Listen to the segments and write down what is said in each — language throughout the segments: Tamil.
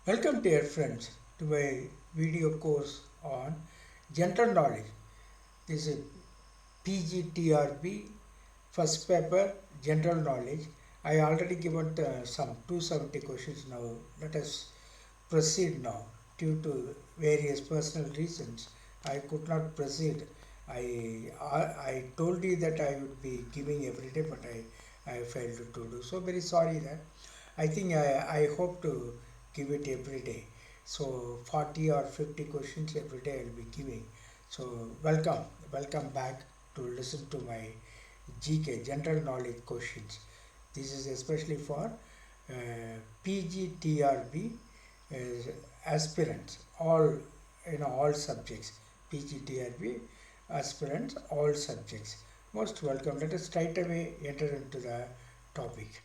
Welcome dear friends to my video course on general knowledge. This is PGTRB first paper general knowledge. I already given some 270 questions now. Let us proceed now. Due to various personal reasons, I could not proceed. I told you that I would be giving every day, but I failed to do so. Very sorry that. I think I hope to give it every day. So 40 or 50 questions every day I'll be giving. So welcome back to listen to my GK general knowledge questions. This is especially for PGTRB uh, aspirants, all subjects. PGTRB aspirants, all subjects. Most welcome. Let us straight away enter into the topic.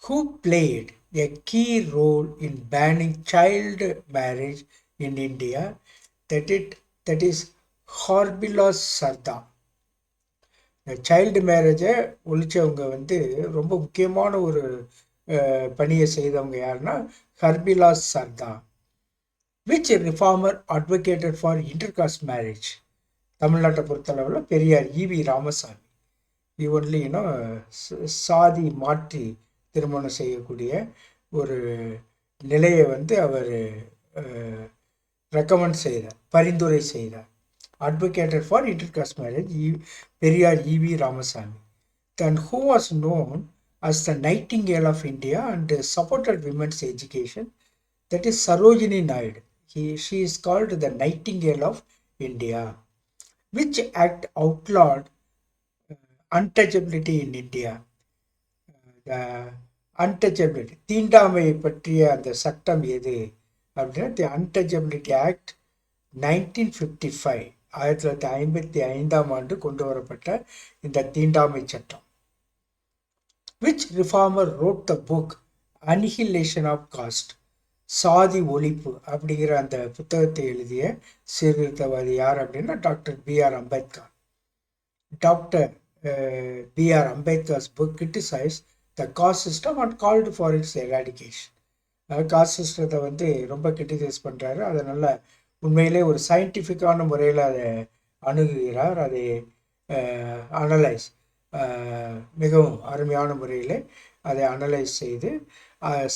Who played a key role in banning child marriage in India? That is Horbilas Sarda. இந்த சைல்டு மேரேஜை ஒழிச்சவங்க ரொம்ப முக்கியமான ஒரு பணியை செய்தவங்க யாருன்னா Harbilas Sarda. Which reformer advocated for intercaste marriage? தமிழ்நாட்டை பொறுத்தளவில் பெரியார் ஈவி ராமசாமி. ஒன்லி சாதி மாற்றி திருமணம் செய்யக்கூடிய ஒரு நிலையை அவர் ரெக்கமெண்ட் செய்தார், பரிந்துரை செய்தார். Advocated for intercaste marriage, Periyar E.V. Ramasamy. Then who was known as the Nightingale of India and supported women's education? That is Sarojini Naidu. She is called the Nightingale of India. Which act outlawed untouchability in India? The untouchability. தீண்டாமை பற்றிய அந்த சட்டம் எது அப்படின்னா the Untouchability Act 1955. 1955 கொண்டு வரப்பட்ட இந்த தீண்டாமை சட்டம். Which reformer wrote the book Annihilation of Caste? சாதி ஒழிப்பு அப்படிங்கிற அந்த புத்தகத்தை எழுதிய சீர்திருத்தவாதி யார் அப்படின்னா doctor B.R. Ambedkar. Doctor B.R. Ambedkar's book criticized the caste system and called for its eradication. Cost சிஸ்டத்தை ரொம்ப கிரிட்டிசைஸ் பண்ணுறாரு. அதை நல்லா உண்மையிலே ஒரு சயின்டிஃபிக்கான முறையில் அதை அணுகுகிறார். அதை அனலைஸ் மிகவும் அருமையான முறையில் அதை அனலைஸ் செய்து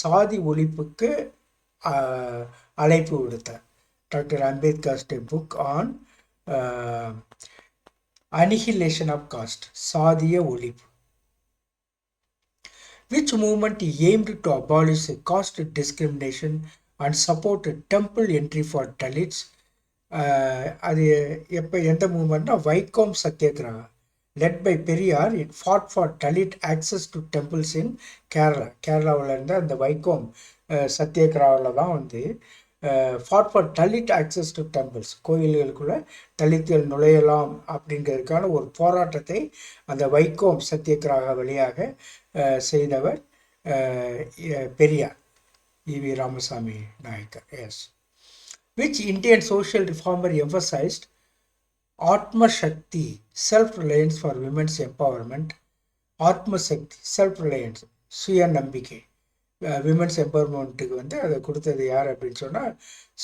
சாதி ஒழிப்புக்கு அழைப்பு விடுத்தார். Doctor Ambedkar's book on Annihilation of Caste, சாதிய ஒழிப்பு. Which movement aimed to abolish caste discrimination and support temple entry for Dalits? அது எந்த மூமெண்ட்னா வைக்கோம் satyagraha led by Periyar. It fought for Dalit access to temples in Kerala. கேரளாவில் இருந்த அந்த வைக்கோம் சத்யாகிரகாவில் தான் fought for Dalit access to temples. கோயில்களுக்குள்ள தலித்துகள் நுழையலாம் அப்படிங்கிறதுக்கான ஒரு போராட்டத்தை அந்த வைக்கோம் சத்யாகிரகா வழியாக செய்தவர் Periyar E.V. Ramasamy Naicker. Yes. Which Indian social reformer emphasized Atma Shakti, self-reliance for women's empowerment? Atma Shakti, self-reliance, சுய நம்பிக்கை, விமென்ஸ் எம்பவர்மெண்ட்டுக்கு அதை கொடுத்தது யார் அப்படின்னு சொன்னால்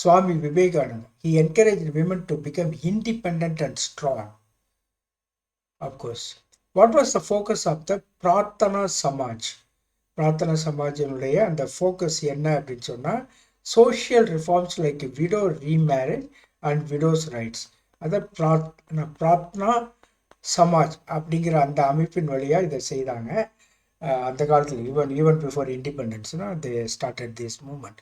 சுவாமி விவேகானந்தர். He encouraged women to become independent and strong. Of course. What was the focus of the Prarthana Samaj? Prarthana சமாஜினுடைய அந்த ஃபோக்கஸ் என்ன அப்படின்னு சொன்னால் social reforms like widow remarriage and widows rights. அதை பிரார்த்தனா சமாஜ் அப்படிங்கிற அந்த அமைப்பின் வழியாக இதை செய்தாங்க. அந்த காலத்தில் ஈவன் பிஃபோர் இண்டிபெண்டன்ஸ்னா they started this movement.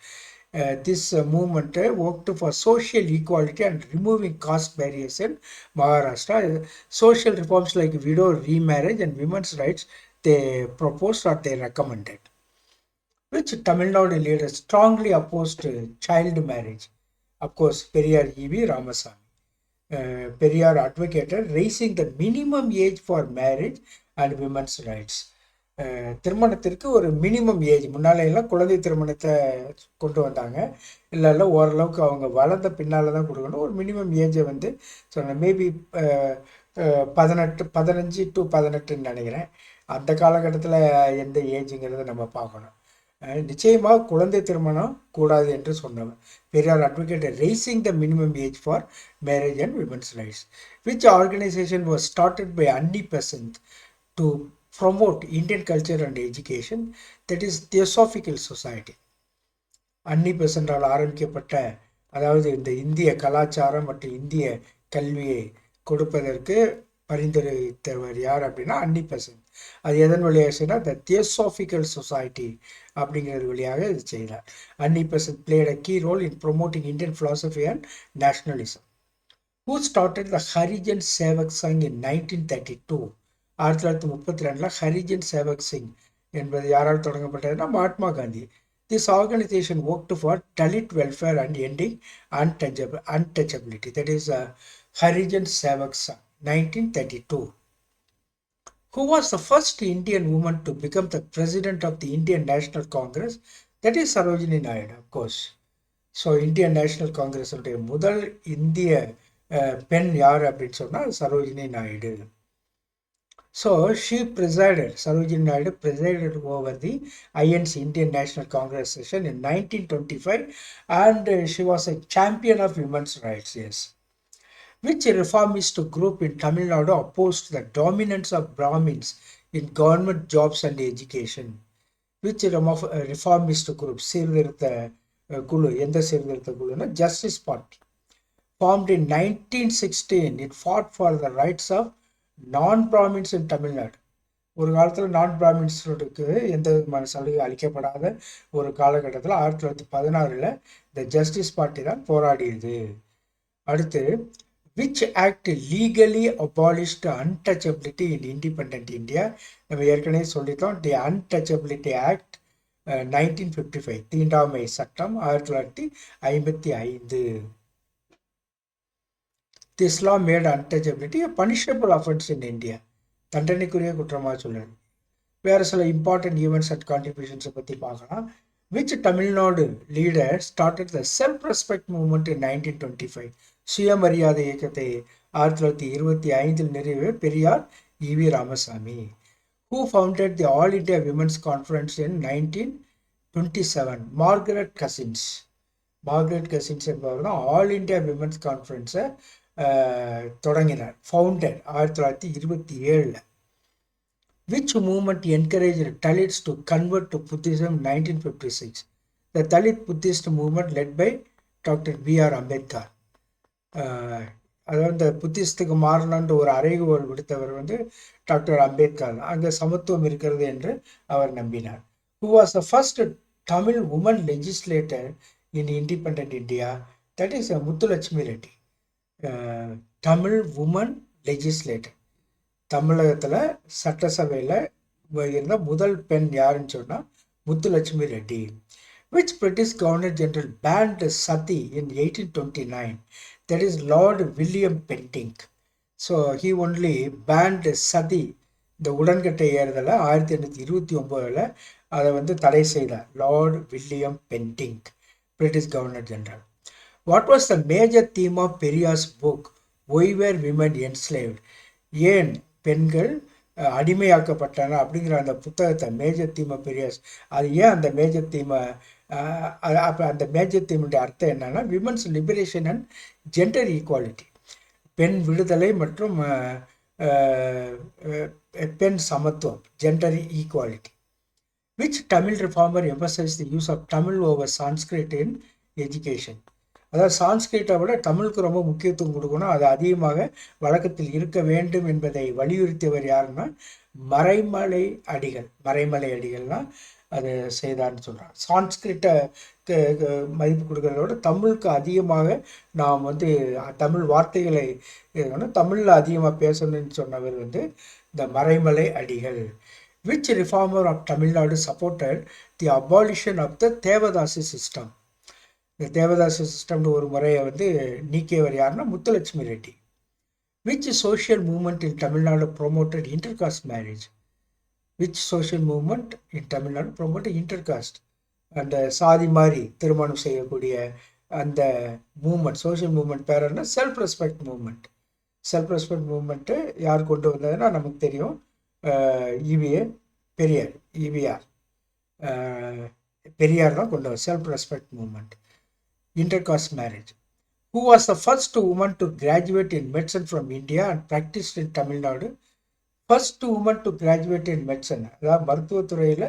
This movement worked for social equality and removing caste barriers in Maharashtra. Social reforms like widow remarriage and women's rights they proposed or they recommended. Which Tamil Nadu leader strongly opposed child marriage? Of course, Periyar E.V. Ramasamy. Periyar advocated raising the minimum age for marriage and women's rights. திருமணத்திற்கு ஒரு மினிமம் ஏஜ், முன்னாலையெல்லாம் குழந்தை திருமணத்தை கொண்டு வந்தாங்க. இல்லை ஓரளவுக்கு அவங்க வளர்ந்த பின்னால் தான் கொடுக்கணும். ஒரு மினிமம் ஏஜை சொன்னேன். மேபி 15 to 18 நினைக்கிறேன். அந்த காலகட்டத்தில் எந்த ஏஜுங்கிறத நம்ம பார்க்கணும். நிச்சயமாக குழந்தை திருமணம் கூடாது என்று சொன்னவர். Periyar advocate raising the minimum age for marriage and women's rights, which organization was started by Annie Besant to promote Indian culture and education, that is Theosophical Society. Annie பெசண்டால் ஆரம்பிக்கப்பட்ட, அதாவது இந்த இந்திய கலாச்சாரம் மற்றும் இந்திய கல்வியை கொடுப்பதற்கு பரிந்துரைத்தவர் யார் அப்படின்னா அன்னி பெசன்ட். அது எதன் வழியாக செய்தால் த தியோசாபிக்கல் சொசைட்டி அப்படிங்கிறது வழியாக இது செய்தார். Annie Besant played a key role in promoting Indian philosophy and nationalism. Who started the Harijan Sevak Sangh in 1932? 1932 Harijan Sevak Sangh என்பது யாரால் தொடங்கப்பட்டதுன்னா Mahatma Gandhi. This organisation worked for Dalit welfare and ending untouchability. That is Harijan Sevak Sangh, 1932. Who was the first Indian woman to become the president of the Indian National Congress? That is Sarojini Naidu, of course. So Indian National காங்கிரஸுடைய முதல் இந்திய பெண் யார் அப்படின்னு சொன்னால் Sarojini Naidu. So she presided, Sarojini Naidu presided over the INC, Indian National Congress session in 1925, and she was a champion of women's rights, yes. Which reformist group in Tamil Nadu opposed the dominance of Brahmins in government jobs and education? Which reformist group? சீர்திருத்த குழு. எந்த சீர்திருத்த குழுனா Justice Party. Formed in 1916, it fought for the rights of நான்-பிராமின்ஸ் இன் தமிழ்நாடு. ஒரு காலத்தில் நான் பிராமின்ஸுக்கு எந்த விதமான சலுகை அளிக்கப்படாத ஒரு காலகட்டத்தில் 1916 இந்த ஜஸ்டிஸ் பார்ட்டி தான் போராடியது. அடுத்து, which act legally abolished untouchability in independent India? நம்ம ஏற்கனவே சொல்லிட்டோம். தி அன்டச்சபிலிட்டி ஆக்ட் 1955, தீண்டாமை சட்டம் 1955. This law made untouchability a punishable offense in India. தண்டனைக்குரிய குற்றமாக சொல்லுது. வேறு சில இம்பார்ட்டன்ட் ஈவெண்ட்ஸ் அண்ட் கான்ட்ரிபியூஷன்ஸை பற்றி பார்க்கலாம். Which Tamil Nadu leader started the self respect movement in 1925? சுயமரியாதை இயக்கத்தை 1925 நிறைவு Periyar EV Ramasamy. Who founded the All India Women's Conference in 1927? Margaret cousins. Margaret cousins என்பவர் தான் ஆல் இண்டியா விமென்ஸ் கான்ஃபரன்ஸை தொடங்கினார். Founded 1927. Which movement encouraged Dalits to convert to Buddhism 1956? The Dalit Buddhist movement led by Dr. B.R. Ambedkar. அதாவது இந்த புத்திஸ்டுக்கு மாறலான்ற ஒரு அறைகோல் விடுத்தவர் டாக்டர் அம்பேத்கர். அங்கே சமத்துவம் இருக்கிறது என்று அவர் நம்பினார். Who was the first Tamil woman legislator in independent India? That is Muthulakshmi Reddy. Tamil woman legislator. தமிழகத்தில் சட்டசபையில் இருந்த முதல் பெண் யாருன்னு சொன்னால் Muthulakshmi Reddy. Which British Governor General banned sati in 1829? That is Lord William Bentinck. So he only banned sati, இந்த உடன்கட்டை ஏறுதலை 1829 அதை தடை செய்தார். Lord William Bentinck, British Governor General. What was the major theme of Periyar's book, Why Were Women Enslaved? ஏன் பெண்கள் அடிமையாக்கப்பட்டன அப்படிங்கிற அந்த புத்தகத்தை மேஜர் தீமை பெரியார்ஸ், அது ஏன் அந்த மேஜர் தீமை, அப்போ அந்த மேஜர் தீமுடைய அர்த்தம் என்னன்னா women's liberation and gender equality, பெண் விடுதலை மற்றும் பெண் சமத்துவம், gender equality. Which Tamil reformer emphasized the use of Tamil over Sanskrit in education? அதாவது சான்ஸ்கிரிட்டை விட தமிழுக்கு ரொம்ப முக்கியத்துவம் கொடுக்கணும், அது அதிகமாக வழக்கத்தில் இருக்க வேண்டும் என்பதை வலியுறுத்தியவர் யாருன்னா மறைமலை அடிகள். மறைமலை அடிகள்லாம் அது செய்தார்னு சொல்கிறாங்க. சான்ஸ்கிரிட்டை மதிப்பு கொடுக்கறதோட தமிழுக்கு அதிகமாக நாம் தமிழ் வார்த்தைகளை தமிழில் அதிகமாக பேசணும்னு சொன்னவர் இந்த Maraimalai Adigal. Which reformer of Tamil Nadu supported the abolition of the devadasi system? இந்த தேவதாசி சிஸ்டம்னு ஒரு முறையை நீக்கியவர் யாருன்னா Muthulakshmi Reddy. Which social movement in Tamil Nadu promoted intercaste marriage? Which social movement in Tamil Nadu promoted intercaste? அந்த சாதி மாதிரி திருமணம் செய்யக்கூடிய அந்த மூமெண்ட், சோஷியல் மூமெண்ட் பேர் என்ன? Self respect movement. Self respect movement யார் கொண்டு வந்ததுன்னா நமக்கு தெரியும், இவிஏ பெரியார் இவிஆர் பெரியார் தான் கொண்டு வரும் self respect movement. Intercaste marriage. Who was the first woman to graduate in medicine from India and practiced in Tamil Nadu? First woman to graduate in medicine, அதாவது மருத்துவத்துறையில்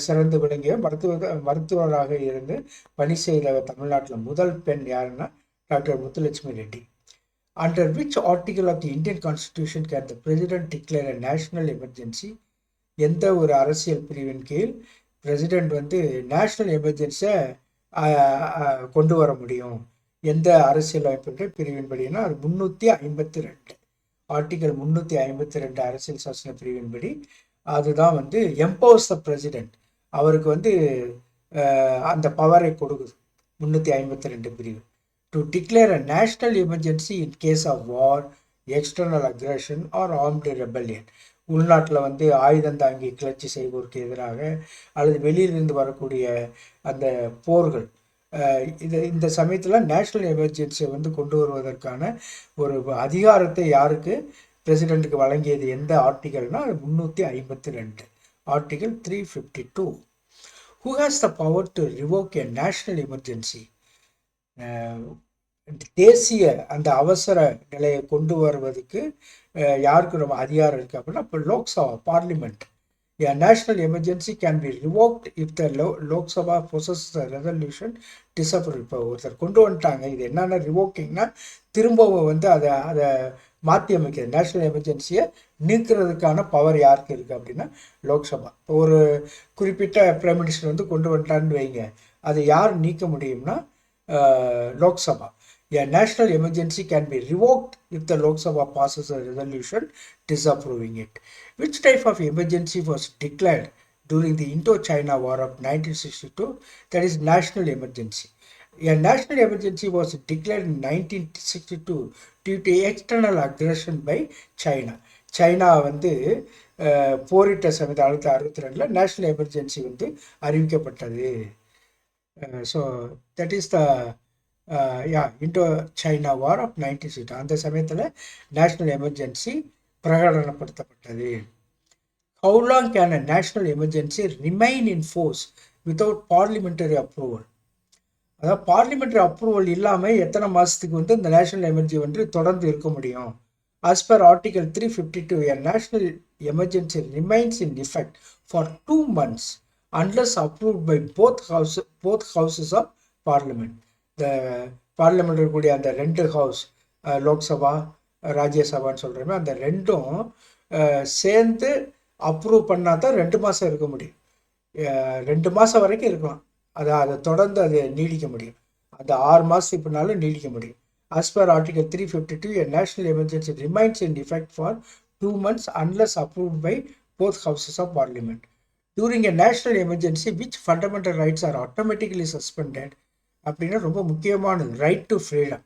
சிறந்து விளங்கிய மருத்துவராக இருந்து பணி செய்த தமிழ்நாட்டில் முதல் பெண் யாருன்னா doctor Muthulakshmi Reddy. Under which article of the Indian Constitution can the President declare a national emergency? எந்த ஒரு அரசியல் பிரிவின் கீழ் பிரசிடென்ட் வந்து நேஷனல் எமர்ஜென்சியை கொண்டு வர முடியும்? எந்த அரசியல் அமைப்பு பிரிவின்படினா அது 352 ஆர்டிகல் 352 அரசியல் சாசன பிரிவின்படி அதுதான் வந்து எம்பவர்ஸ் த பிரசிடென்ட், அவருக்கு வந்து அந்த பவரை கொடுக்குது 352 பிரிவு. To declare a national emergency in case of war, external aggression or armed rebellion. உள்நாட்டில் வந்து ஆயுதம் தாங்கி கிளர்ச்சி செய்வோருக்கு எதிராக அல்லது வெளியிலிருந்து வரக்கூடிய அந்த போர்கள், இந்த சமயத்தில் நேஷ்னல் எமர்ஜென்சியை வந்து கொண்டு வருவதற்கான ஒரு அதிகாரத்தை யாருக்கு பிரசிடெண்ட்டுக்கு வழங்கியது எந்த ஆர்டிகல்னா 352 article 352. Who has the power to revoke a national emergency? தேசிய அந்த அவசர நிலையை கொண்டு வருவதற்கு யாருக்கு நம்ம அதிகாரம் இருக்குது அப்படின்னா இப்போ Lok Sabha parliament. A national emergency can be revoked if the Lok Sabha possesses a resolution disapprove. இப்போ ஒருத்தர் கொண்டு வந்துட்டாங்க, இது என்னென்ன ரிவோக்கிங்னா திரும்பவும் வந்து அதை மாற்றி அமைக்கிறது. நேஷ்னல் எமர்ஜென்சியை நீக்கிறதுக்கான பவர் யாருக்கு இருக்குது அப்படின்னா லோக்சபா. இப்போ ஒரு குறிப்பிட்ட பிரைம் மினிஸ்டர் வந்து கொண்டு வந்துட்டான்னு வைங்க, அதை யார் நீக்க முடியும்னா Lok Sabha. A national emergency can be revoked if the Lok Sabha passes a resolution disapproving it. Which type of emergency was declared during the Indo-China War of 1962? That is national emergency. A national emergency was declared in 1962 due to external aggression by China. China வந்து போரிட்ட சமயத்தில் 1962 நேஷனல் எமர்ஜென்சி வந்து அறிவிக்கப்பட்டது. So that is the Indo China war of 1960. அந்த சமயத்தில் நேஷ்னல் எமர்ஜென்சி பிரகடனப்படுத்தப்பட்டது. How long can a national emergency remain in force without parliamentary approval? அதாவது பார்லிமெண்ட்ரி அப்ரூவல் இல்லாமல் எத்தனை மாதத்துக்கு வந்து இந்த நேஷனல் எமர்ஜென்சி வந்து தொடர்ந்து இருக்க முடியும்? As per Article 352, a national emergency remains in effect for 2 months unless approved by both houses of parliament. இந்த பார்லிமெண்ட் இருக்கக்கூடிய அந்த 2 ஹவுஸ், லோக்சபா ராஜ்யசபான்னு சொல்கிறோமே, அந்த ரெண்டும் சேர்ந்து அப்ரூவ் பண்ணால் தான் 2 மாதம் இருக்க முடியும். 2 மாதம் வரைக்கும் இருக்கலாம், அதை தொடர்ந்து அது நீடிக்க முடியும். அந்த 6 மாதத்துக்கு பின்னாலும் நீடிக்க முடியும். As per Article 352, a national emergency remains in effect for 2 months unless approved by both houses of parliament. During a national emergency, which fundamental rights are automatically suspended? அப்படின்னா ரொம்ப முக்கியமானது ரைட் டு ஃப்ரீடம்.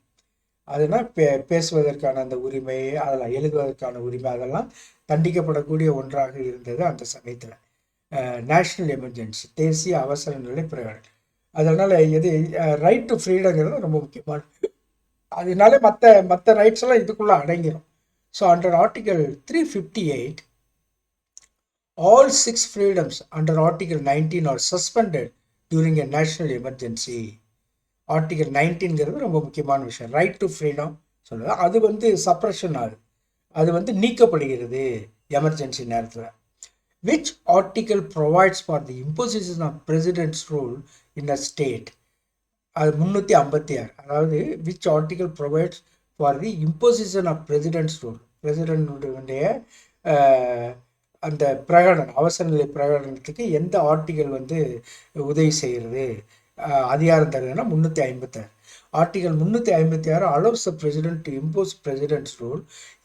அதனால் பேசுவதற்கான அந்த உரிமை, அதெல்லாம் எழுதுவதற்கான உரிமை, அதெல்லாம் தண்டிக்கப்படக்கூடிய ஒன்றாக இருந்தது அந்த சமயத்தில். நேஷ்னல் எமர்ஜென்சி தேசிய அவசர நிலை பிரகடனம். அதனால் எது ரைட் டு ஃப்ரீடங்கிறது ரொம்ப முக்கியமானது. அதனால மற்ற ரைட்ஸ் எல்லாம் இதுக்குள்ளே அடங்கிடும். So under article 358 all 6 freedoms under Article 19 are suspended during a national emergency. Article 19ங்கிறது ரொம்ப முக்கியமான விஷயம். ரைட் டு ஃப்ரீடம் சொல்லுது, அது வந்து சப்ரஷன் ஆகுது, அது வந்து நீக்கப்படுகிறது எமர்ஜென்சி நேரத்தில். Which article provides for the imposition of president's rule in a state? அது 356. அதாவது which article provides for the imposition of president's rule, பிரசிடென்ட்டுடைய அந்த பிரகடனம், அவசர நிலை பிரகடனத்துக்கு எந்த ஆர்டிகல் வந்து உதவி செய்கிறது, அதிகாரம் தருதுன்னா 356. Article 356 allows the president to impose president's rule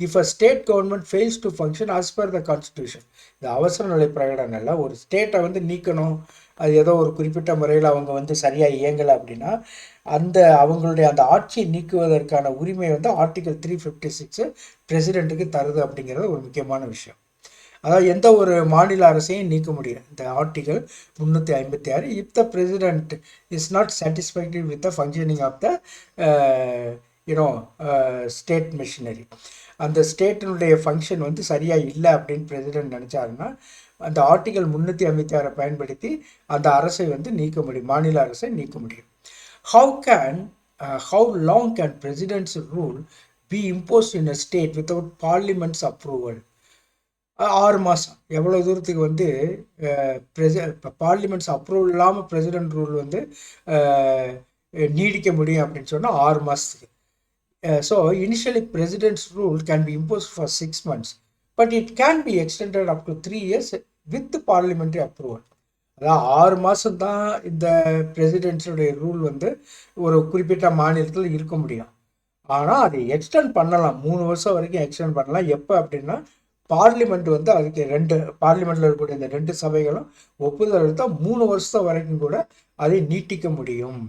if a state government fails to function as per the constitution. இந்த அவசர நிலை பிரகடனம்ல ஒரு ஸ்டேட்டை வந்து நீக்கணும், அது ஏதோ ஒரு குறிப்பிட்ட முறையில் அவங்க வந்து சரியாக இயங்கலை அப்படின்னா அந்த அவங்களுடைய அந்த ஆட்சியை நீக்குவதற்கான உரிமை வந்து ஆர்டிகல் 356 பிரசிடென்ட்டுக்கு தருது அப்படிங்கிறது ஒரு முக்கியமான விஷயம். அதாவது எந்த ஒரு மாநில அரசையும் நீக்க முடியும் இந்த article 356. If the president is not satisfied with the functioning of the state machinery. அந்த ஸ்டேட்டினுடைய ஃபங்க்ஷன் வந்து சரியாக இல்லை அப்படின்னு பிரசிடென்ட் நினச்சாருன்னா அந்த ஆர்டிகல் 356 பயன்படுத்தி அந்த அரசை வந்து நீக்க முடியும், மாநில அரசை நீக்க முடியும். How long can president's rule be imposed in a state without parliament's approval? 6 மாதம். எவ்வளோ தூரத்துக்கு வந்து இப்போ பார்லிமெண்ட்ஸ் அப்ரூவல் இல்லாமல் பிரசிடென்ட் ரூல் வந்து நீடிக்க முடியும் அப்படின்னு சொன்னால் 6 மாதத்துக்கு. So initially president's rule can be imposed for 6 months, but it can be extended up to 3 years with the parliamentary approval. அதான் 6 மாதம் தான் இந்த பிரசிடென்ட்ஸுடைய ரூல் வந்து ஒரு குறிப்பிட்ட மாநிலத்தில் இருக்க முடியும். ஆனால் அதை எக்ஸ்டெண்ட் பண்ணலாம், 3 வருஷம் வரைக்கும் எக்ஸ்டெண்ட் பண்ணலாம். எப்போ அப்படின்னா பார்லிமெண்ட் வந்து அதுக்கு பார்லிமெண்ட்டில் இருக்கக்கூடிய இந்த 2 சபைகளும் ஒப்புதல் எடுத்தால் 3 வருஷம் வரைக்கும் கூட அதை நீட்டிக்க முடியும்.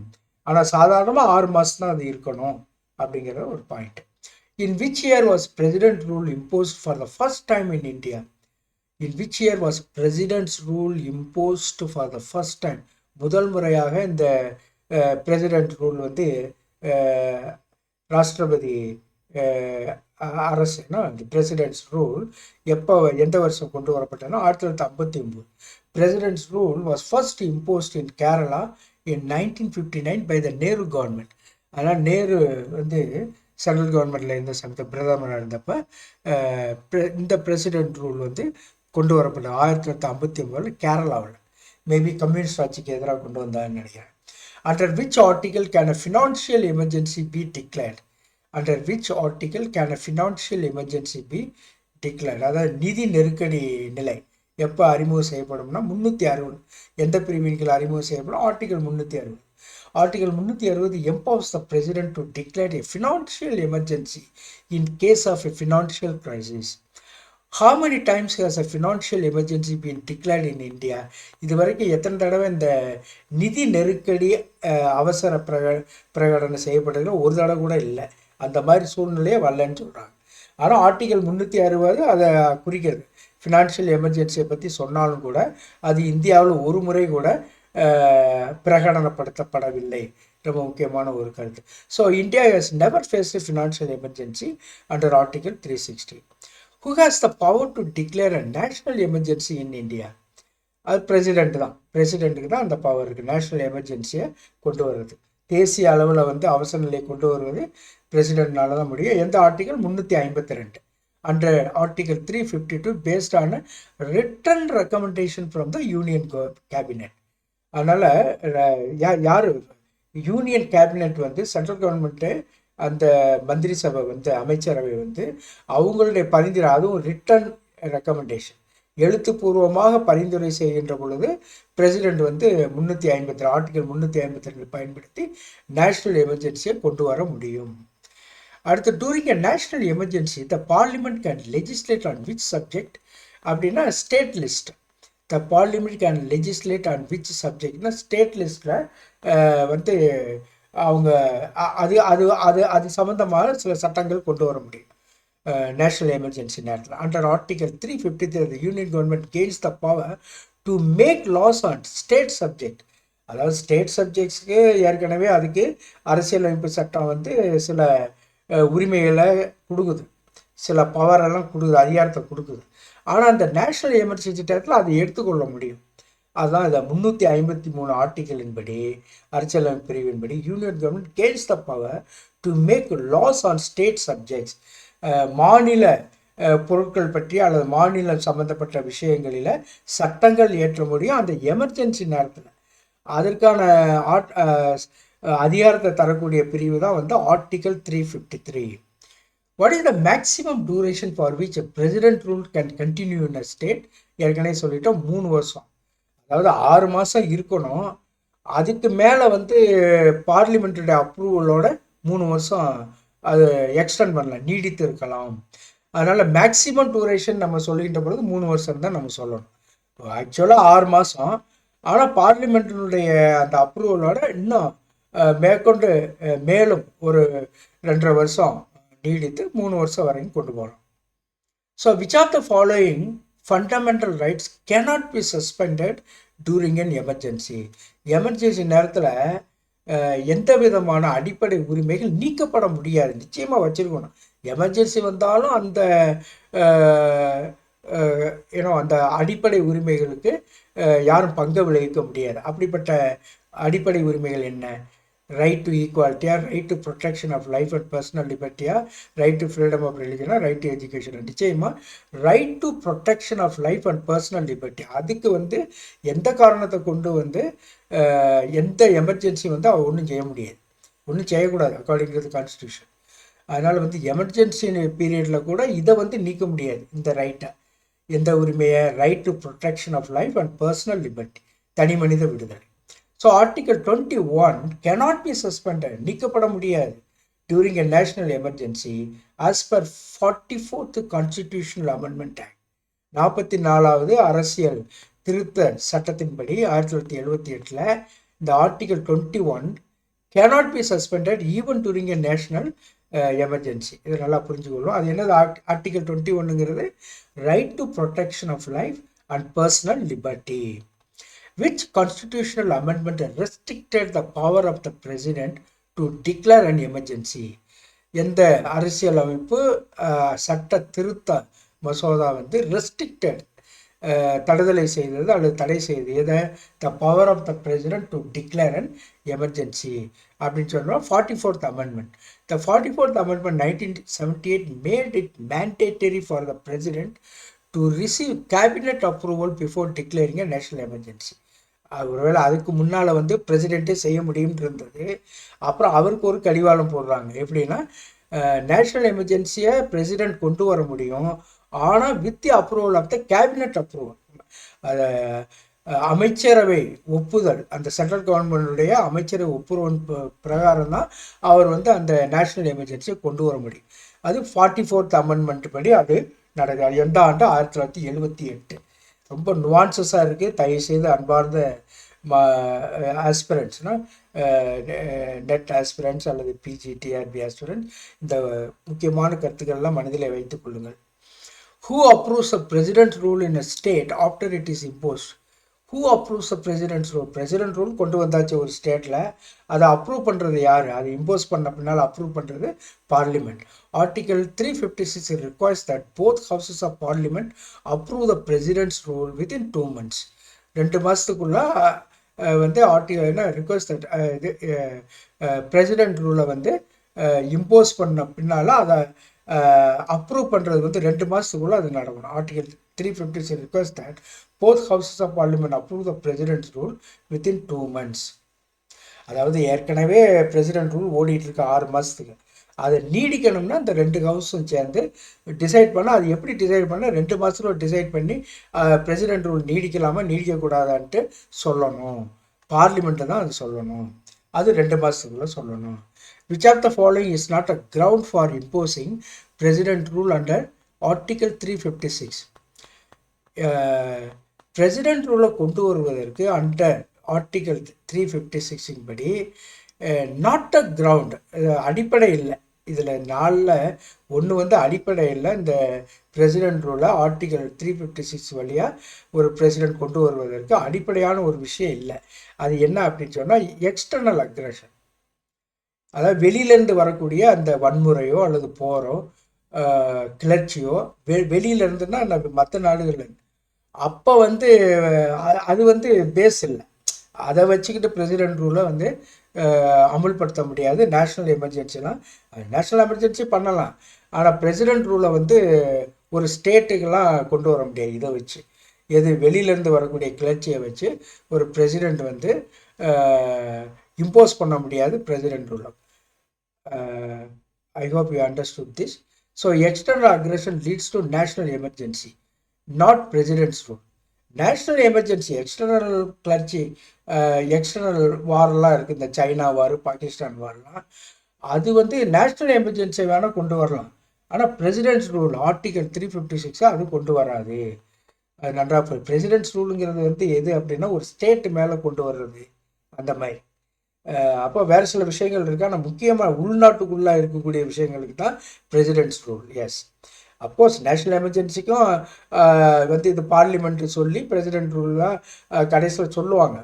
ஆனால் சாதாரணமாக 6 மாதம் தான் அது இருக்கணும் அப்படிங்கிற ஒரு point. In which year was president rule imposed for the first time in India? In which year was president's rule imposed for the first time? முதல் முறையாக இந்த பிரசிடென்ட் ரூல் வந்து ராஷ்டிரபதி அரசுனா அந்த பிரசிடென்ட்ஸ் ரூல் எப்போ எந்த வருஷம் கொண்டு வரப்பட்டதுன்னா 1959. President's rule was first imposed in Kerala in 1959 by the Nehru government. ஆனால் நேரு வந்து சென்ட்ரல் கவர்மெண்ட்டில் இருந்த சமயத்தை பிரதமராக இருந்தப்போ இந்த பிரசிடென்ட் ரூல் வந்து கொண்டு வரப்பட்ட 1959 கேரளாவில். மேபி கம்யூனிஸ்ட் ஆட்சிக்கு எதிராக கொண்டு வந்தான்னு நினைக்கிறேன். Under which article can a financial emergency B declared? Under which article can a financial emergency B declared? அதாவது நிதி நெருக்கடி நிலை எப்போ அறிமுகம் செய்யப்படும்னா 360. எந்த பிரிவின் கீழ் அறிமுகம் செய்யப்படும்? Article 360. Article 360 empowers the president to declare a financial emergency in case of a financial crisis. How many times has a financial emergency been declared in India? இதுவரைக்கும் எத்தனை தடவை இந்த நிதி நெருக்கடி அவசர பிரகடனம் செய்யப்பட்டதில் ஒரு தடவை கூட இல்லை. அந்த மாதிரி சூழ்நிலையே வரலன்னு சொல்கிறாங்க. ஆனால் ஆர்டிகல் 360 அதை குறிக்கிறது. ஃபினான்ஷியல் எமர்ஜென்சியை பற்றி சொன்னாலும் கூட அது இந்தியாவில் ஒரு முறை கூட பிரகடனப்படுத்தப்படவில்லை. ரொம்ப முக்கியமான ஒரு கருத்து. So India has never faced a financial emergency under article 360. Who has the power to declare a national emergency in India? அது பிரசிடென்ட் தான். பிரசிடென்ட்டுக்கு தான் அந்த பவர் இருக்குது நேஷனல் எமர்ஜென்சியை கொண்டு வர்றது. தேசிய அளவில் வந்து அவசர நிலையை கொண்டு வருவது பிரசிடென்ட்னால தான் முடியும். எந்த article? 352. Under Article 352 based on a written recommendation from the Union Cabinet. அதனால் யார் யூனியன் கேபினெட் வந்து சென்ட்ரல் கவர்மெண்ட்டு அந்த மந்திரி சபை வந்து அமைச்சரவை வந்து அவங்களுடைய பரிந்துரை, அதுவும் ரிட்டன் ரெக்கமெண்டேஷன் எழுத்துப்பூர்வமாக பரிந்துரை செய்கின்ற பொழுது பிரசிடென்ட் வந்து 352 ஆர்டிகல் 352 பயன்படுத்தி நேஷனல் எமர்ஜென்சியை கொண்டு வர முடியும். அடுத்து, during a national emergency the parliament can legislate on which subject அப்படின்னா state list. The parliament can legislate on which சப்ஜெக்ட்னா ஸ்டேட் லிஸ்ட்டில் வந்து அவங்க அது அது அது அது சம்மந்தமாக சில சட்டங்கள் கொண்டு வர முடியும் நேஷனல் எமர்ஜென்சி நேரத்தில். Under article 353 the union government gains the power to make laws on state subject. அதாவது ஸ்டேட் சப்ஜெக்ட்ஸுக்கு ஏற்கனவே அதுக்கு அரசியலமைப்பு சட்டம் வந்து சில உரிமைகளை கொடுக்குது, சில பவரெல்லாம் கொடுக்குது, அதிகாரத்தை கொடுக்குது. ஆனால் அந்த நேஷனல் எமர்ஜென்சி டயத்தில் அதை எடுத்துக்கொள்ள முடியும். அதுதான் இதை 353 ஆர்டிகலின் படி, அரசியலமைப்பு பிரிவின்படி union government gains the power to make laws on state subjects. மாநில பொருட்கள் பற்றி அல்லது மாநிலம் சம்பந்தப்பட்ட விஷயங்களில் சட்டங்கள் ஏற்ற முடியும் அந்த எமர்ஜென்சி நேரத்தில். அதற்கான அதிகாரத்தை தரக்கூடிய பிரிவு தான் வந்து article 353. What is the maximum duration for which a president rule can continue in a state? ஏற்கனவே சொல்லிட்டோம் 3 வருஷம். அதாவது 6 மாதம் இருக்கணும். அதுக்கு மேலே வந்து பார்லிமெண்ட்டுடைய அப்ரூவலோட 3 வருஷம் அது எக்ஸ்டெண்ட் பண்ணலாம், நீடித்து இருக்கலாம். அதனால் மேக்சிமம் டூரேஷன் நம்ம சொல்லிக்கின்ற பொழுது 3 வருஷம் தான் நம்ம சொல்லணும். ஆக்சுவலாக 6 மாதம், ஆனால் பார்லிமெண்ட்டினுடைய அந்த அப்ரூவலோட இன்னும் மேற்கொண்டு மேலும் ஒரு 2.5 வருஷம் நீடித்து 3 வருஷம் வரைக்கும் கொண்டு போகலாம். So which of the following fundamental rights cannot be suspended during an emergency? Emergency நேரத்தில் எந்த விதமான அடிப்படை உரிமைகள் நீக்கப்பட முடியாது. நிச்சயமாக வச்சுருக்கணும். எமர்ஜென்சி வந்தாலும் அந்த ஏன்னோ அந்த அடிப்படை உரிமைகளுக்கு யாரும் பங்கு விளைவிக்க முடியாது. அப்படிப்பட்ட அடிப்படை உரிமைகள் என்ன? ரைட் டு ஈக்குவாலிட்டியா, right to protection of life and personal லிபர்ட்டியா, ரைட் டு ஃப்ரீடம் ஆஃப் ரிலிஜனா, ரைட் டு எஜுகேஷன். நிச்சயமாக right to protection of life and personal liberty, அதுக்கு எந்த காரணத்தை கொண்டு எந்த எமர்ஜென்சி அவள் ஒன்றும் செய்ய முடியாது, ஒன்றும் செய்யக்கூடாது அக்கார்டிங் டு தி கான்ஸ்டியூஷன். அதனால் எமர்ஜென்சி பீரியடில் கூட இதை நீக்க முடியாது, இந்த ரைட்டை. எந்த உரிமையை? Right to protection of life and personal liberty, தனி மனித விடுதலை. So article 21 cannot be suspended, நீக்கப்பட முடியாது during a national emergency as per 44th Constitutional Amendment Act. 44வது அரசியல் திருத்த சட்டத்தின்படி 1978 இந்த article 21 cannot be suspended even during a national emergency. இதை நல்லா புரிஞ்சுக்கொள்ளும். அது என்னது? ஆர்டிகல் 21ங்கிறது right to protection of life and personal liberty. Which constitutional amendment restricted the power of the president to declare an emergency? எந்த அரசியலமைப்பு சட்ட திருத்த மசோதா ரெஸ்ட்ரிக்டட், தடுதலை செய்தது அல்லது தடை செய்தது எதை? The power of the president to declare an emergency அப்படின்னு சொல்கிறோம். 44th amendment. The 44th amendment 1978 made it mandatory for the president to receive cabinet approval before declaring a national emergency. ஒருவேளை அதுக்கு முன்னால் பிரசிடெண்ட்டே செய்ய முடியும்னு இருந்தது. அப்புறம் அவருக்கு ஒரு கடிவாளம் போடுறாங்க. எப்படின்னா, நேஷ்னல் எமர்ஜென்சியை பிரசிடெண்ட் கொண்டு வர முடியும், ஆனால் with the approval of the cabinet approval, அதை அமைச்சரவை ஒப்புதல், அந்த சென்ட்ரல் கவர்மெண்டுடைய அமைச்சரவை ஒப்புதல் பிரகாரம் தான் அவர் அந்த நேஷ்னல் எமர்ஜென்சியை கொண்டு வர முடியும். அது 44th amendment படி அது நடக்குது. எந்த ஆண்டு? 1978. ரொம்ப நுவான்சஸாக இருக்குது. தயவுசெய்து அன்பார்ந்த ஆஸ்பிரண்ட்ஸ்னா, நெட் ஆஸ்பிரண்ட்ஸ் அல்லது பிஜி டிஆர்பி ஆஸ்பிரண்ட்ஸ், இந்த முக்கியமான கருத்துக்கள்லாம் மனதில் வைத்துக் கொள்ளுங்கள். Who approves a president rule in a state after it is imposed? Who approves the president's rule? President rule கொண்டு வந்தாச்சு ஒரு ஸ்டேட்டில், அதை அப்ரூவ் பண்ணுறது யார்? அதை இம்போஸ் பண்ண பின்னால் அப்ரூவ் பண்ணுறது parliament. Article 356 requires that both houses of parliament approve the president's rule within 2 months. 2 மாதத்துக்குள்ள ஆர்டிகல் என்ன ரிக்வஸ்ட் தட் பிரசிடென்ட் ரூலை இம்போஸ் பண்ண பின்னால் அதை அப்ரூவ் பண்ணுறது 2 மாதத்துக்குள்ளே அது நடக்கணும். Article 356 requires that both houses of parliament approve the president's rule within 2 months. அதாவது ஏற்கனவே பிரசிடென்ட் ரூல் ஓடிட்டு இருக்க 6 மாதத்துக்கு, அதை நீடிக்கணும்னா இந்த 2 ஹவுஸும் சேர்ந்து டிசைட் பண்ணால், அது எப்படி டிசைட் பண்ணால் 2 மாதத்துல டிசைட் பண்ணி பிரசிடென்ட் ரூல் நீடிக்கலாமா நீடிக்கக்கூடாதான்ட்டு சொல்லணும். பார்லிமெண்ட்டு தான் அது சொல்லணும். அது 2 மாதத்துக்குள்ளே சொல்லணும். Which of the following is not a ground for imposing president rule under Article 356? President rule கொண்டு வருவதற்கு அண்டர் ஆர்டிகல் 356 படி நாட் அ கிரவுண்ட், அடிப்படை இல்லை. இதில் 4ல் 1 அடிப்படை இல்லை. இந்த பிரசிடென்ட் ரூலை ஆர்டிகல் 356 வழியாக ஒரு பிரசிடென்ட் கொண்டு வருவதற்கு அடிப்படையான ஒரு விஷயம் இல்லை. அது என்ன அப்படின்னு சொன்னால், எக்ஸ்டர்னல் அக்ரஷன், அதாவது வெளியிலேருந்து வரக்கூடிய அந்த வன்முறையோ அல்லது போரோ கிளர்ச்சியோ வெளியிலேருந்துன்னா மற்ற நாடுகள்லேருந்து, அப்போ அது பேஸ் இல்லை. அதை வச்சுக்கிட்டு பிரசிடென்ட் ரூலை அமுல்படுத்த முடியாது. நேஷ்னல் எமர்ஜென்சிலாம் நேஷ்னல் எமர்ஜென்சி பண்ணலாம், ஆனால் பிரசிடென்ட் ரூலை ஒரு ஸ்டேட்டுக்கெல்லாம் கொண்டு வர முடியாது. இதை வச்சு எது வெளியிலேருந்து வரக்கூடிய கிளர்ச்சியை வச்சு ஒரு பிரசிடெண்ட் impose பண்ண முடியாது பிரசிடென்ட் ரூலை. I hope you understood this. So external aggression leads to national emergency, not president's rule. National emergency, external கிளர்ச்சி, எக்ஸ்டர்னல் வார்லாம் இருக்குது, இந்த சைனா வார், பாகிஸ்தான் வார்லாம், அது நேஷ்னல் எமர்ஜென்சி வேணால் கொண்டு வரலாம். ஆனால் பிரசிடென்ட்ஸ் ரூல் ஆர்டிகல் 356 அது கொண்டு வராது. அது நன்றாக பிரசிடென்ட்ஸ் ரூலுங்கிறது எது அப்படின்னா ஒரு ஸ்டேட் மேலே கொண்டு வர்றது அந்த மாதிரி. அப்போ வேறு சில விஷயங்கள் இருக்குது, ஆனால் முக்கியமாக உள்நாட்டுக்குள்ளே இருக்கக்கூடிய விஷயங்களுக்கு தான் president's rule. Yes, of course national எமர்ஜென்சிக்கும் இது பார்லிமெண்ட் சொல்லி பிரசிடென்ட் ரூல்லாம் கடைசியில் சொல்லுவாங்க.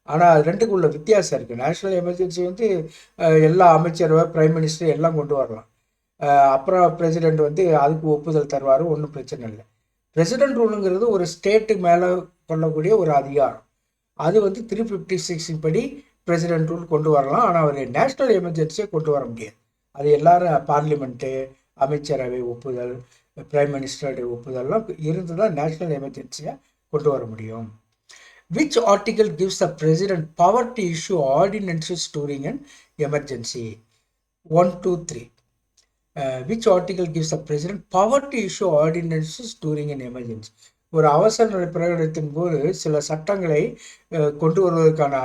ஆனால் அது ரெண்டுக்குள்ள வித்தியாசம் இருக்குது. நேஷ்னல் எமர்ஜென்சி எல்லா அமைச்சரவை, பிரைம் மினிஸ்டர் எல்லாம் கொண்டு வரலாம். அப்புறம் பிரசிடெண்ட் வந்து அதுக்கு ஒப்புதல் தருவார், ஒன்றும் பிரச்சனை இல்லை. பிரசிடென்ட் ரூலுங்கிறது ஒரு ஸ்டேட்டு மேலே கொள்ளக்கூடிய ஒரு அதிகாரம். அது வந்து 356 படி பிரசிடென்ட் ரூல் கொண்டு வரலாம். ஆனால் அவர் நேஷ்னல் எமர்ஜென்சியை கொண்டு வர முடியாது. அது எல்லாரும் பார்லிமெண்ட்டு, அமைச்சரவை ஒப்புதல், பிரைம் மினிஸ்டருடைய ஒப்புதல்லாம் இருந்து தான் நேஷ்னல் எமர்ஜென்சியை கொண்டு வர முடியும். Which article gives the president power to issue ordinances during an emergency? 1, 2, 3. Which article gives the president power to issue ordinances during an emergency? ஒரு அவசர நிலை பிரகடனத்தின் போது சில சட்டங்களை கொண்டு வருவதற்கான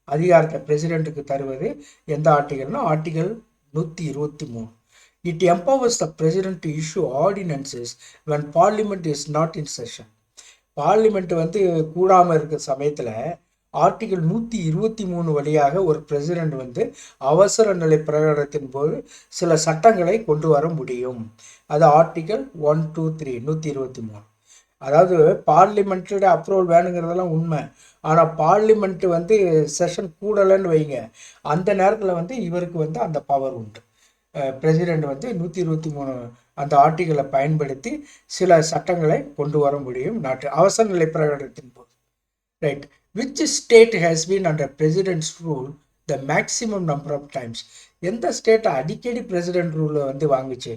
அதிகாரத்தை பிரசிடென்ட்டுக்கு தருவது எந்த ஆர்டிகல்னா article 123. It empowers the president to issue ordinances when parliament is not in session. Parliament வந்து கூடாமல் இருக்கிற சமயத்தில் ஆர்டிகல் 123 வழியாக ஒரு பிரசிடென்ட் வந்து அவசர நிலை பிரகடனத்தின் போது சில சட்டங்களை கொண்டு வர முடியும். அது ஆர்டிகல் 1, 2, 3 123. அதாவது பார்லிமெண்ட்டோட அப்ரூவல் வேணுங்கிறதெல்லாம் உண்மை. ஆனால் பார்லிமெண்ட் வந்து செஷன் கூடலைன்னு வைங்க, அந்த நேரத்தில் வந்து இவருக்கு வந்து அந்த பவர் உண்டு. பிரசிடெண்ட் வந்து 123 அந்த ஆர்டிகளை பயன்படுத்தி சில சட்டங்களை கொண்டு வர முடியும் நாட்டு அவசர நிலை பிரகடனத்தின் போது. Right. Which state has been under president's rule the maximum number of times? எந்த ஸ்டேட் அடிக்கடி பிரசிடென்ட் ரூலை வந்து வாங்குச்சு?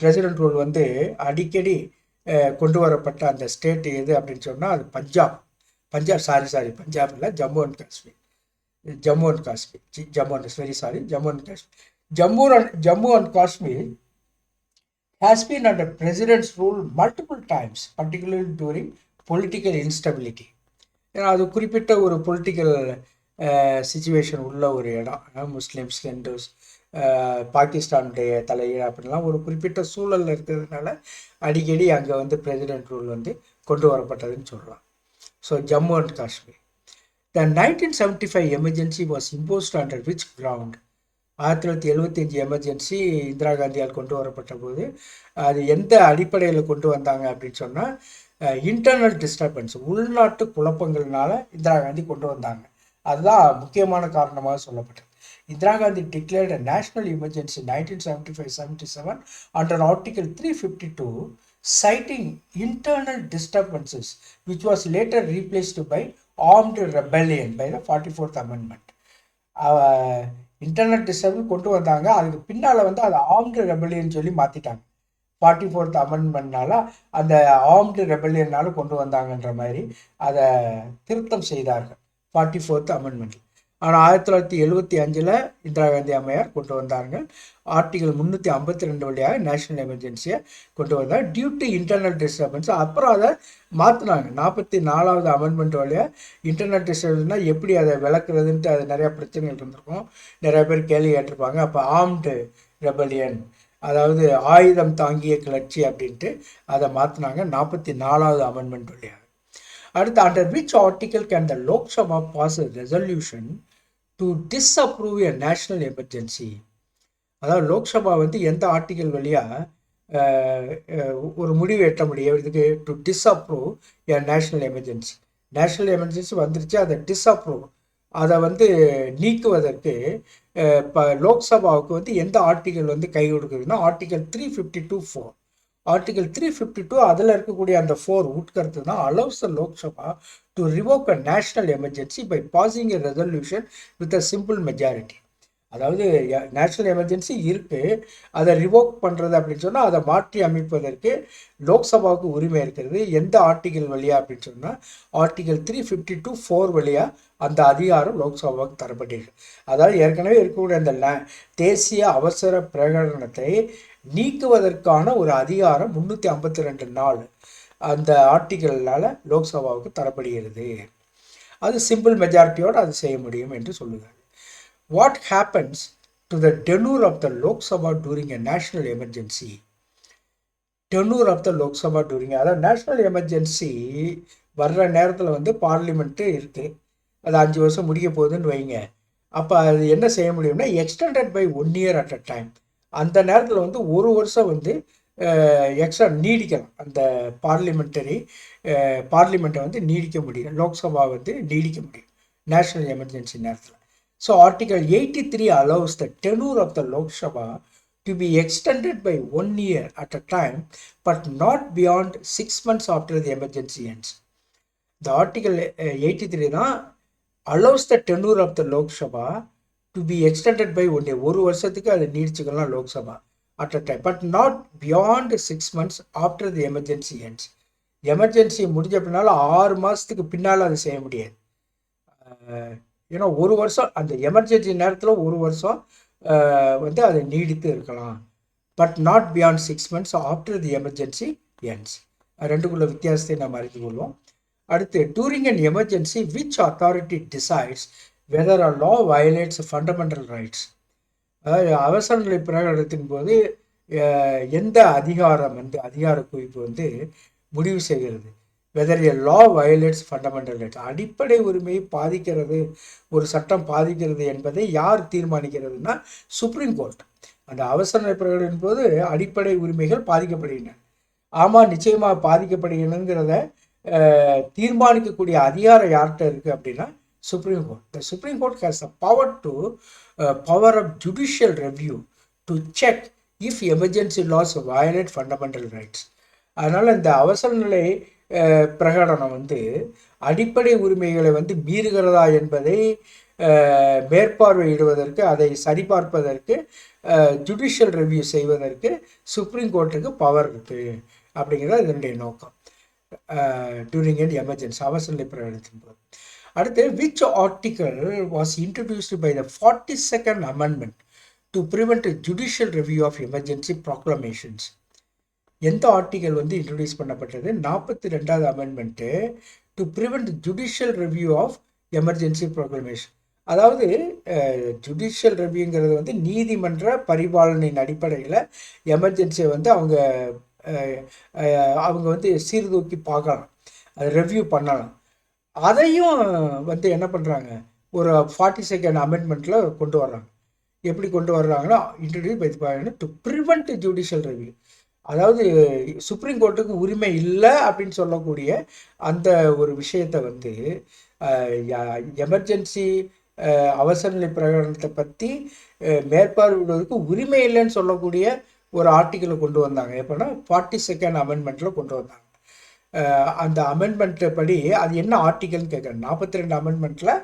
பிரசிடென்ட் ரூல் வந்து அடிக்கடி கொண்டு வரப்பட்ட அந்த ஸ்டேட் எது அப்படின்னு சொன்னால் அது பஞ்சாப். பஞ்சாப் இல்லை, Jammu and Kashmir. Jammu and Kashmir has been under president's rule multiple times, particularly during political instability. அது குறிப்பிட்ட ஒரு பொலிட்டிக்கல் சிச்சுவேஷன் உள்ள ஒரு இடம். முஸ்லீம்ஸ், ஹிந்துஸ், பாகிஸ்தானுடைய தலையீடு அப்படின்லாம் ஒரு குறிப்பிட்ட சூழலில் இருக்கிறதுனால அடிக்கடி அங்கே வந்து பிரசிடென்ட் ரூல் வந்து கொண்டு வரப்பட்டதுன்னு சொல்லலாம். So Jammu and Kashmir. The 1975 emergency was imposed under which ground? 1975 emergency Indira காந்தியால் கொண்டு வரப்பட்ட போது அது எந்த அடிப்படையில் கொண்டு வந்தாங்க அப்படின்னு சொன்னால் இன்டர்னல் டிஸ்டர்பன்ஸ், உள்நாட்டு குழப்பங்கள்னால இந்திரா காந்தி கொண்டு வந்தாங்க. அதுதான் முக்கியமான காரணமாக சொல்லப்பட்டது. Indira Gandhi declared a national emergency 1975-77 under Article 352, citing internal disturbances, which was later replaced by armed rebellion by the 44th amendment. Internal disturbance கொண்டு வந்தாங்க, அதுக்கு பின்னால் வந்து அதை ஆர்ம்டு ரெபல்லியன் சொல்லி மாற்றிட்டாங்க. 44th amendmentனால அந்த ஆர்ம்டு ரெபல்லியனால கொண்டு வந்தாங்கன்ற மாதிரி அதை திருத்தம் செய்தார்கள் 44th amendment. ஆனால் 1975 இந்திரா காந்தி அம்மையார் கொண்டு வந்தாங்க. ஆர்டிகல் 352 வழியாக நேஷனல் எமர்ஜென்சியை கொண்டு வந்தாங்க டியூ டு இன்டர்னல் டிஸ்டர்பன்ஸ். அப்புறம் அதை மாற்றினாங்க 44வது அமெண்ட்மெண்ட் வழியாக. இன்டர்னல் டிஸ்டர்பன்ஸ்னால் எப்படி அதை விளக்குறதுன்ட்டு அது நிறையா பிரச்சனைகள் இருந்திருக்கும், நிறைய பேர் கேள்வி கேட்டிருப்பாங்க. அப்போ ஆர்ம்டு ரெபல்லியன், அதாவது ஆயுதம் தாங்கிய கிளர்ச்சி அப்படின்ட்டு அதை மாற்றினாங்க 44வது அமெண்ட்மெண்ட் வழியாக. அடுத்து, under which article can the Lok Sabha pass a resolution to disapprove a national emergency? அதாவது லோக்சபா வந்து எந்த ஆர்டிகல் வழியாக ஒரு முடிவு எட்ட முடியும் இதுக்கு? To disapprove A national emergency. National emergency வந்துருச்சு, அதை டிஸ்அப்ரூவ், அதை வந்து நீக்குவதற்கு இப்போ லோக்சபாவுக்கு வந்து எந்த ஆர்டிகல் வந்து கை கொடுக்குதுன்னா ஆர்டிகல் 352(4). ஆர்டிகல் 352 அதில் இருக்கக்கூடிய அந்த 4 உட்கருத்து தான் allows the Lok Sabha to revoke a national emergency by passing a resolution with a simple majority. அதாவது நேஷ்னல் எமர்ஜென்சி இருக்குது, அதை ரிவோக் பண்ணுறது அப்படின்னு சொன்னால் அதை மாற்றி அமைப்பதற்கு லோக்சபாவுக்கு உரிமை இருக்கிறது. எந்த ஆர்டிகல் வழியா அப்படின்னு சொன்னால் ஆர்டிகல் 352(4) வழியாக அந்த அதிகாரம் லோக்சபாவுக்கு தரப்பட்டிருக்கு. அதாவது ஏற்கனவே இருக்கக்கூடிய அந்த தேசிய அவசர பிரகடனத்தை நீக்குவதற்கான ஒரு அதிகாரம் 352 அந்த ஆர்டிகல்னால லோக்சபாவுக்கு தரப்படுகிறது. அது சிம்பிள் மெஜாரிட்டியோடு அது செய்ய முடியும் என்று சொல்லுகிறார். What happens to the tenure of the Lok Sabha during a national emergency? Tenure of the Lok Sabha during, அதாவது நேஷ்னல் எமர்ஜென்சி வர்ற நேரத்தில் வந்து பார்லிமெண்ட்டு இருக்குது, அது 5 வருஷம் முடிக்க போகுதுன்னு வைங்க. அப்போ அது என்ன செய்ய முடியும்னா extended by 1 year at a time. அந்த நேரத்தில் வந்து 1 வருஷம் வந்து எக்ஸ்ட்ரா நீடிக்கலாம். அந்த பார்லிமெண்ட்டை வந்து நீடிக்க முடியும், லோக்சபா வந்து நீடிக்க முடியும் நேஷ்னல் எமர்ஜென்சி நேரத்தில். So Article 83 allows the tenure of the Lok Sabha to to be extended by 1 year at a time, but not beyond 6 months after the emergency ends. The Article 83 தான் allows the tenure of the Lok Sabha to be extended by 1 year. ஒரு வருஷத்துக்கு அதை நீடிச்சுக்கலாம் Lok Sabha at a time, but not beyond 6 months after the emergency ends. Emergency முடிஞ்ச பின்னால் 6 மாதத்துக்கு பின்னால் அதை செய்ய முடியாது. ஏன்னா ஒரு வருஷம் அந்த எமர்ஜென்சி நேரத்தில் ஒரு வருஷம் வந்து அதை நீடித்து இருக்கலாம். But not beyond 6 months after the emergency ends. ரெண்டுக்குள்ள வித்தியாசத்தை நாம் அறிந்து கொள்வோம். அடுத்து, during and emergency which authority decides whether a law violates fundamental rights. அதாவது அவசர நிலை பிரகடனத்தின் போது எந்த அதிகாரம் வந்து அதிகார குவிப்பு வந்து முடிவு செய்கிறது வெதர் எ லா வயலேட்ஸ் ஃபண்டமெண்டல் ரைட்ஸ், அடிப்படை உரிமையை பாதிக்கிறது, ஒரு சட்டம் பாதிக்கிறது என்பதை யார் தீர்மானிக்கிறதுனா சுப்ரீம் கோர்ட். அந்த அவசர நிலை பிரகடனின் போது அடிப்படை உரிமைகள் பாதிக்கப்படுகின்றன, ஆமாம் நிச்சயமாக பாதிக்கப்படுகிறதுங்கிறத தீர்மானிக்கக்கூடிய அதிகாரம் யார்கிட்ட இருக்குது அப்படின்னா supreme court. The supreme court has a power of judicial review to check if emergency laws violate fundamental rights. அதனால் இந்த அவசர நிலை பிரகடனம் வந்து அடிப்படை உரிமைகளை வந்து மீறுகிறதா என்பதை மேற்பார்வையிடுவதற்கு, அதை சரிபார்ப்பதற்கு, ஜுடிஷியல் ரிவ்யூ செய்வதற்கு சுப்ரீம் கோர்ட்டுக்கு பவர் இருக்குது அப்படிங்கிறது இதனுடைய நோக்கம். டியூரிங் அண்ட் எமர்ஜென்சி அவசர நிலை பிரகடனத்தின் போது. அடுத்து, which article was introduced by the 42nd amendment to prevent judicial review of emergency proclamations. எந்த ஆர்டிகல் வந்து இன்ட்ரடியூஸ் பண்ணப்பட்டது? 42வது amendment to prevent judicial review of emergency proclamation. அதாவது ஜுடிஷியல் ரிவ்யூங்கிறது வந்து நீதிமன்ற பரிபாலனின் அடிப்படையில் எமர்ஜென்சியை வந்து அவங்க வந்து சீர்தூக்கி பார்க்கலாம், அதை ரிவ்யூ பண்ணலாம். அதையும் வந்து என்ன பண்ணுறாங்க, ஒரு 42nd அமெண்ட்மெண்ட்டில் கொண்டு வர்றாங்க. எப்படி கொண்டு வர்றாங்கன்னா, introduce by to prevent judicial review. அதாவது சுப்ரீம் கோர்ட்டுக்கு உரிமை இல்லை அப்படின்னு சொல்லக்கூடிய அந்த ஒரு விஷயத்தை வந்து எமர்ஜென்சி அவசர நிலை பிரகடனத்தை பற்றி மேற்பார்வையிடுவதற்கு உரிமை இல்லைன்னு சொல்லக்கூடிய ஒரு ஆர்டிக்கலை கொண்டு வந்தாங்க. எப்போனா 42nd அமெண்ட்மெண்ட்டில் கொண்டு வந்தாங்க. அந்த அமெண்ட்மெண்ட் படி அது என்ன ஆர்டிக்கல்னு கேட்குறேன். 42 அமெண்ட்மெண்ட்டில்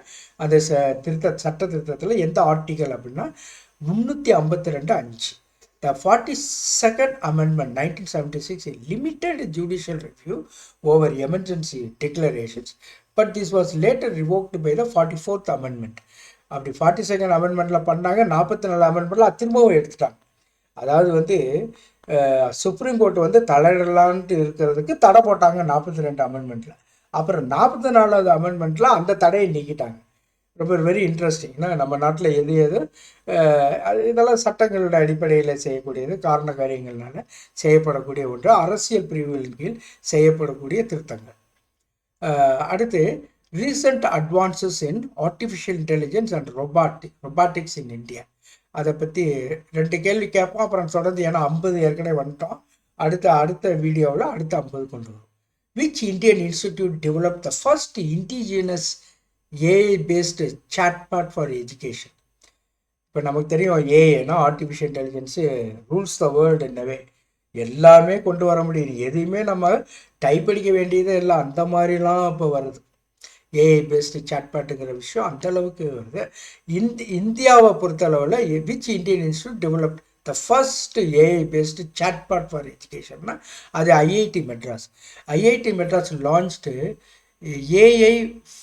அந்த சட்ட திருத்தத்தில் எந்த ஆர்டிக்கல் அப்படின்னா 352(5). The 42nd Amendment 1976 limited judicial review over emergency declarations, but this was later revoked by the 44th Amendment. அப்படி 42nd அமெண்ட்மெண்ட்டில் பண்ணாங்க, 44 அமெண்ட்மெண்ட்டில் திரும்பவும் எடுத்துட்டாங்க. அதாவது வந்து சுப்ரீம் கோர்ட் வந்து தலையிடலான்ட்டு இருக்கிறதுக்கு தடை போட்டாங்க 42 அமெண்ட்மெண்ட்டில். அப்புறம் 44வது அமெண்ட்மெண்ட்டில் அந்த தடையை நீக்கிட்டாங்க. ரொம்ப வெரி இன்ட்ரெஸ்டிங்னா, நம்ம நாட்டில் எது இதெல்லாம் சட்டங்களோட அடிப்படையில் செய்யக்கூடியது, காரண காரியங்கள்னால செய்யப்படக்கூடிய ஒன்று, அரசியல் பிரிவுகளின் கீழ் செய்யப்படக்கூடிய திருத்தங்கள். அடுத்து, recent advances in artificial intelligence and robotics in India. அதை பற்றி 2 கேள்வி கேட்போம், அப்புறம் தொடர்ந்து, ஏன்னா 50 ஏற்கனவே வந்துட்டோம். அடுத்த வீடியோவில் அடுத்த 50 கொண்டு வரும். Which Indian institute develop the first indigenous AI-based chatbot for education. இப்போ நமக்கு தெரியும் ஏஐனா artificial intelligence rules the world என்னவே, எல்லாமே கொண்டு வர முடியுது, எதையுமே நம்ம டைப் அடிக்க வேண்டியதே இல்லை, அந்த மாதிரிலாம் இப்போ வருது. ஏஐ பேஸ்டு சாட்பாட்டுங்கிற விஷயம் அந்தளவுக்கு வருது. இந்தியாவை பொறுத்தளவில் which Indian institute developed the first AI based chatbot for எஜுகேஷன்னா அது IIT Madras. IIT Madras launched AI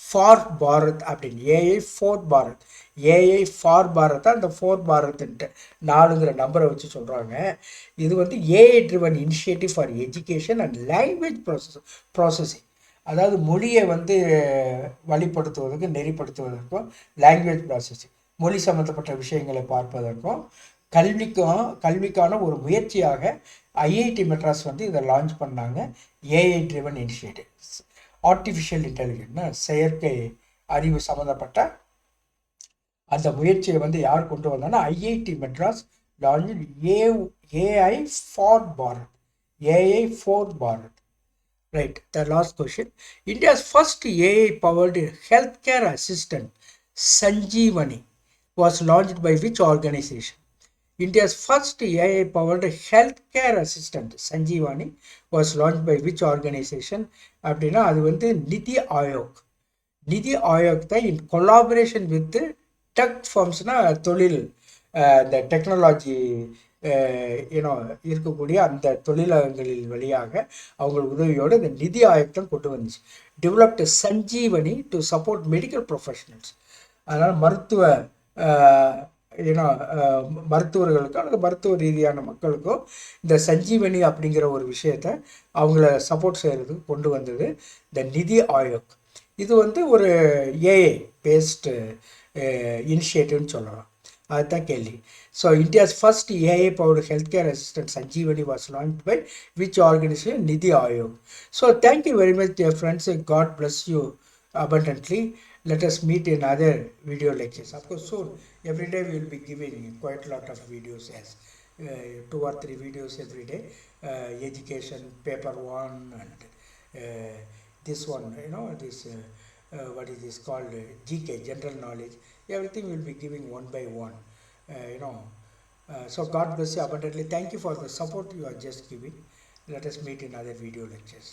for Bharat அப்படின்னு, AI for Bharat. AI for Bharat, அந்த 4 பாரத்ன்ட்டு 4ங்கிற நம்பரை வச்சு சொல்கிறாங்க. இது வந்து AI driven initiative for education and language processing. அதாவது மொழியை வந்து வழிப்படுத்துவதற்கும் நெறிப்படுத்துவதற்கும், லாங்குவேஜ் ப்ராசஸிங் மொழி சம்மந்தப்பட்ட விஷயங்களை பார்ப்பதற்கும், கல்விக்கான ஒரு முயற்சியாக ஐஐடி மெட்ராஸ் வந்து இதை லான்ச் பண்ணாங்க. ஏஐ ட்ரிவன் இனிஷியேட்டிவ், ஆர்டிஃபிஷியல் இன்டெலிஜென்ஸ்னா செயற்கை அறிவு சம்மந்தப்பட்ட அந்த முயற்சியை வந்து யார் கொண்டு வந்தாங்கன்னா IIT Madras launch AI for Bharat. AI for Bharat. Right. The last question. India's first AI powered health care assistant Sanjeevani was launched by which organization. India's first AI-powered healthcare assistant, Sanjeevani, was launched by which organization? அப்படின்னா அது வந்து நிதி ஆயோக். நிதி ஆயோக் தான் இன் கொலாபரேஷன் வித் டெக் ஃபார்ம்ஸ்னா தொழில் இந்த டெக்னாலஜி யூனோ இருக்கக்கூடிய அந்த தொழிலகங்களில் வழியாக அவங்க உதவியோடு இந்த நிதி ஆயோக் தான் கொண்டு வந்துச்சு. Developed Sanjeevani to support medical professionals. அதனால் மருத்துவ ஏன்னா மருத்துவர்களுக்கும் அல்லது மருத்துவ ரீதியான மக்களுக்கும் இந்த சஞ்சீவனி அப்படிங்கிற ஒரு விஷயத்த அவங்கள சப்போர்ட் செய்கிறதுக்கு கொண்டு வந்தது இந்த நிதி ஆயோக். இது வந்து ஒரு ஏஐ பேஸ்டு இனிஷியேட்டிவ்னு சொல்லலாம். அதுதான் கேள்வி. So India's first AI powered health care assistant Sanjeevani was launch by which organisation? NITI Aayog. So thank you very much dear friends. God bless you abundantly. Let us meet in other video lectures. Of course, soon, every day we will be giving quite a lot of videos, as 2 or 3 videos every day. Education, paper 1, and this one, what is this called? GK, general knowledge. Everything we will be giving one by one. So God bless you abundantly. Thank you for the support you are just giving. Let us meet in other video lectures.